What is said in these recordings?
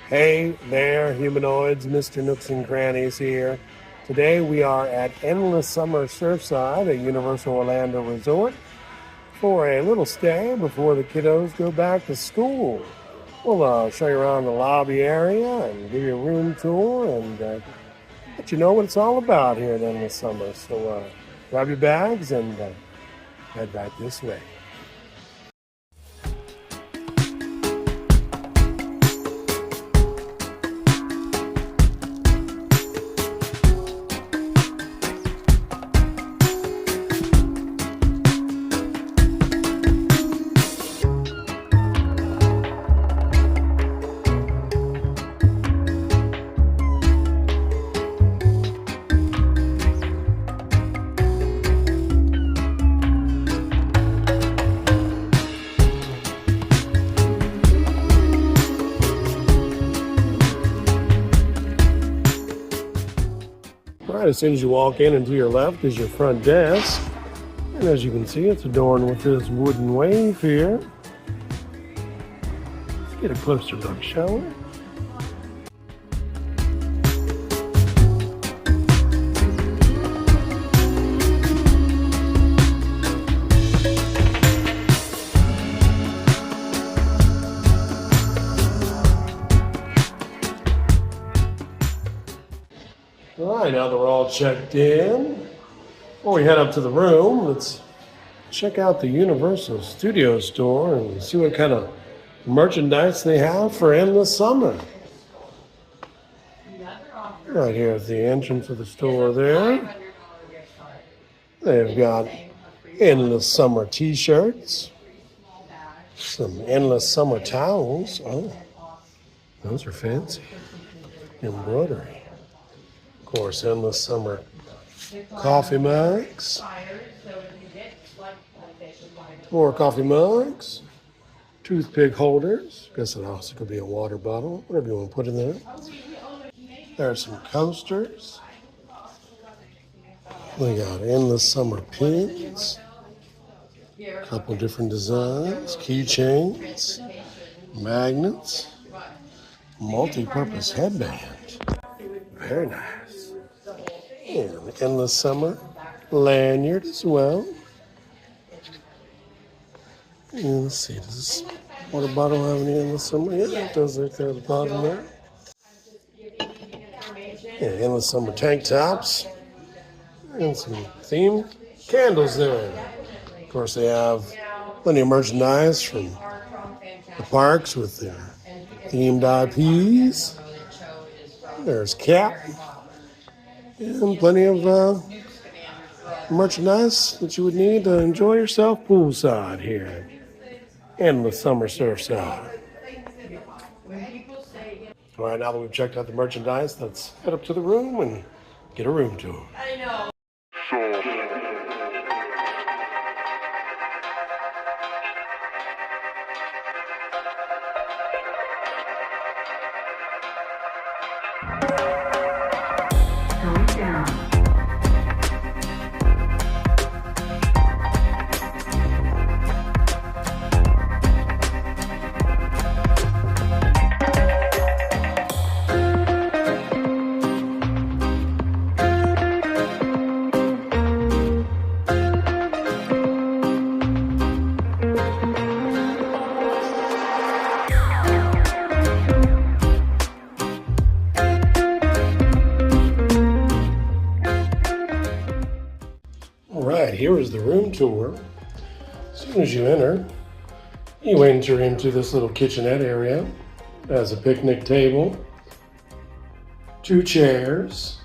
Hey there, humanoids, Mr. Nooks and Crannies here. Today we are at Endless Summer Surfside at Universal Orlando Resort for a little stay before the kiddos go back to school. We'll show you around the lobby area and give you a room tour and let you know what it's all about here at Endless Summer. So grab your bags and head back this way. Right, as soon as you walk in and to your left is your front desk. And as you can see, it's adorned with this wooden wave here. Let's get a closer look, shall we? All right, now that we're all checked in, before we head up to the room, let's check out the Universal Studio store and see what kind of merchandise they have for Endless Summer. Right here at the entrance of the store there, they've got Endless Summer t-shirts, some Endless Summer towels. Oh, those are fancy. Embroidery. Of course, Endless Summer coffee mugs. More coffee mugs. Toothpick holders. Guess it also could be a water bottle, whatever you want to put in there. There are some coasters. We got Endless Summer pins. A couple different designs. Keychains. Magnets. Multi-purpose headband. Very nice. And Endless Summer lanyard as well. And let's see, does this water bottle have any Endless Summer? Yeah, it does right there at the bottom there. Yeah, Endless Summer tank tops. And some themed candles there. Of course, they have plenty of merchandise from the parks with their themed IPs. There's Cap. And plenty of merchandise that you would need to enjoy yourself poolside here. Endless Summer Surfside. All right, now that we've checked out the merchandise, let's head up to the room and get a room tour. I know. Here is the room tour. As soon as you enter into this little kitchenette area. It has a picnic table, 2 chairs,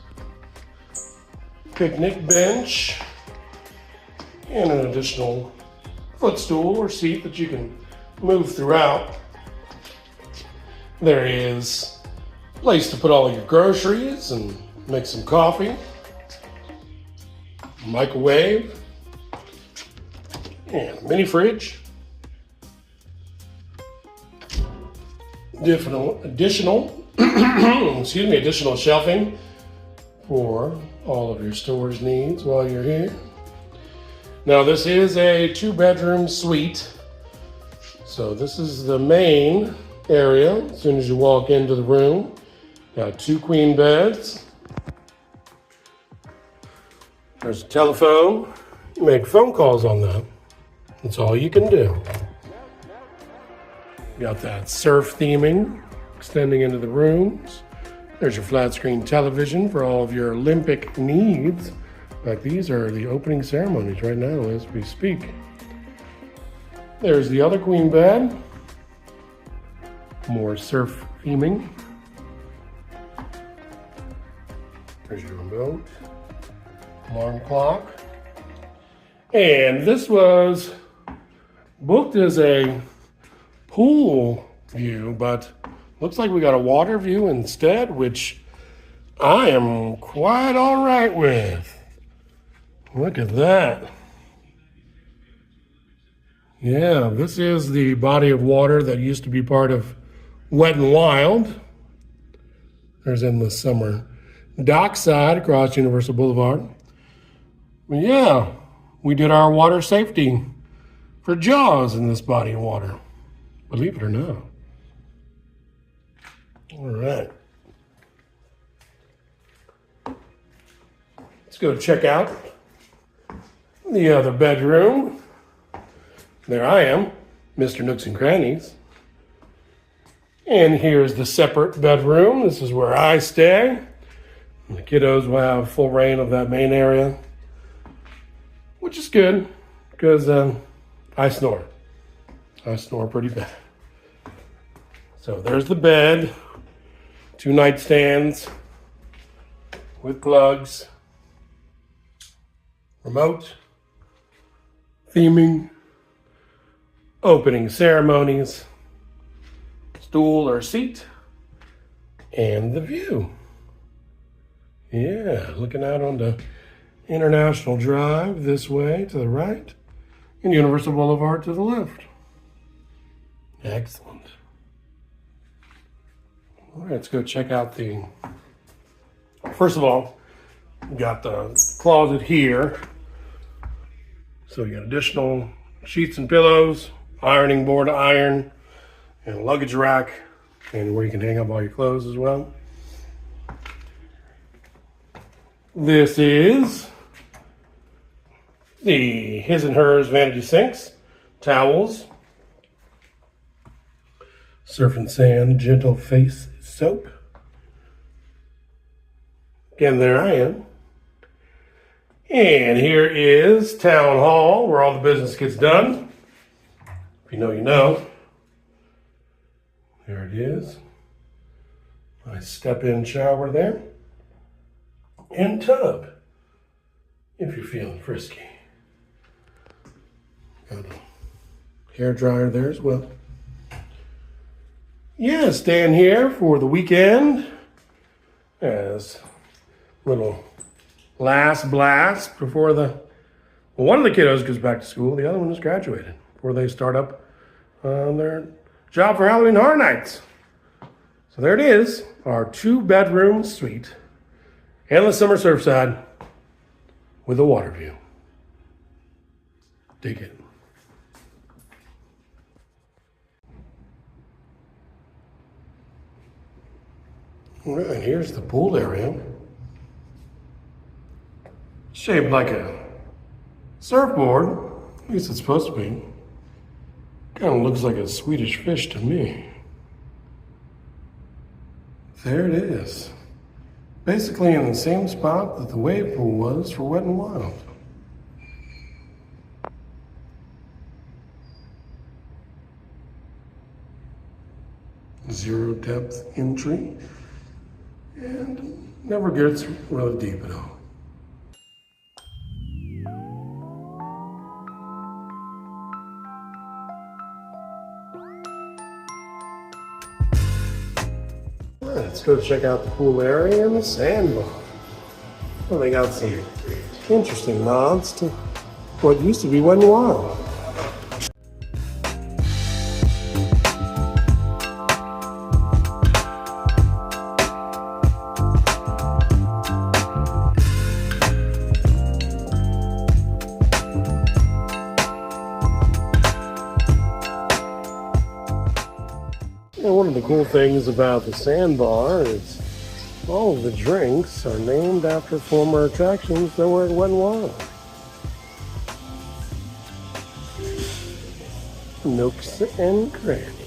picnic bench, and an additional footstool or seat that you can move throughout. There is a place to put all your groceries and make some coffee, microwave, and a mini fridge. Additional additional shelving for all of your storage needs while you're here. Now this is a 2-bedroom suite. So this is the main area as soon as you walk into the room. Got 2 queen beds. There's a telephone. You make phone calls on that. That's all you can do. Got that surf theming extending into the rooms. There's your flat screen television for all of your Olympic needs. In fact, these are the opening ceremonies right now as we speak. There's the other queen bed. More surf theming. There's your remote. Alarm clock. And this was booked as a pool view, but looks like we got a water view instead, which I am quite all right with. Look at that. Yeah, this is the body of water that used to be part of Wet and Wild. There's Endless Summer dockside across Universal Boulevard. But yeah, we did our water safety for Jaws in this body of water. Believe it or not. All right. Let's go check out the other bedroom. There I am, Mr. Nooks and Crannies. And here's the separate bedroom. This is where I stay. And the kiddos will have full reign of that main area, which is good because I snore. I snore pretty bad. So there's the bed, 2 nightstands with plugs, remote, theming, opening ceremonies, stool or seat, and the view. Yeah, looking out onto International Drive this way to the right, and Universal Boulevard to the left. Excellent. All right, let's go check out the, first of all, we got the closet here. So you got additional sheets and pillows, ironing board to iron, and a luggage rack, and where you can hang up all your clothes as well. This is the his and hers vanity sinks, towels, surf and sand gentle face soap. Again, there I am. And here is Town Hall, where all the business gets done. If you know, you know. There it is. Nice step-in shower there. And tub, if you're feeling frisky. Got a hair dryer there as well. Yeah, staying here for the weekend as little last blast before one of the kiddos goes back to school, the other one is graduated before they start up their job for Halloween Horror Nights. So there it is, our 2-bedroom suite, Endless Summer Surfside with a water view. Dig it. All right, here's the pool area. Shaped like a surfboard, at least it's supposed to be. Kind of looks like a Swedish fish to me. There it is. Basically in the same spot that the wave pool was for Wet and Wild. Zero depth entry. And never gets really deep at all. Let's go check out the pool area and the sandbar. Well, they got some interesting nods to what used to be Wet and Wild. And of the cool things about the sandbar is all of the drinks are named after former attractions that were at Wet n Wild. Nooks and crannies.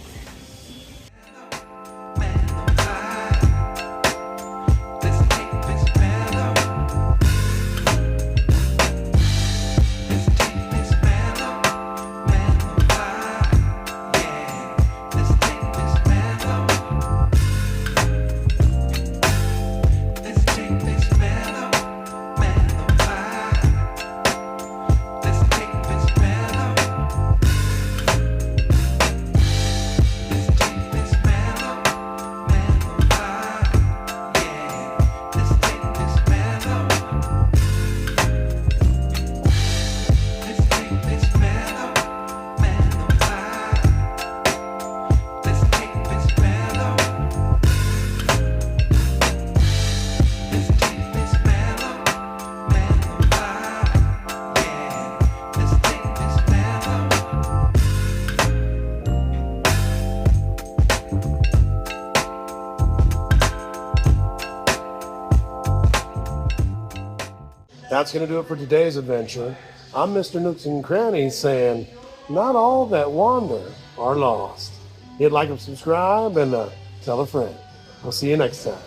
That's going to do it for today's adventure. I'm Mr. Nooks and Crannies saying, not all that wander are lost. Hit like and subscribe and tell a friend. We'll see you next time.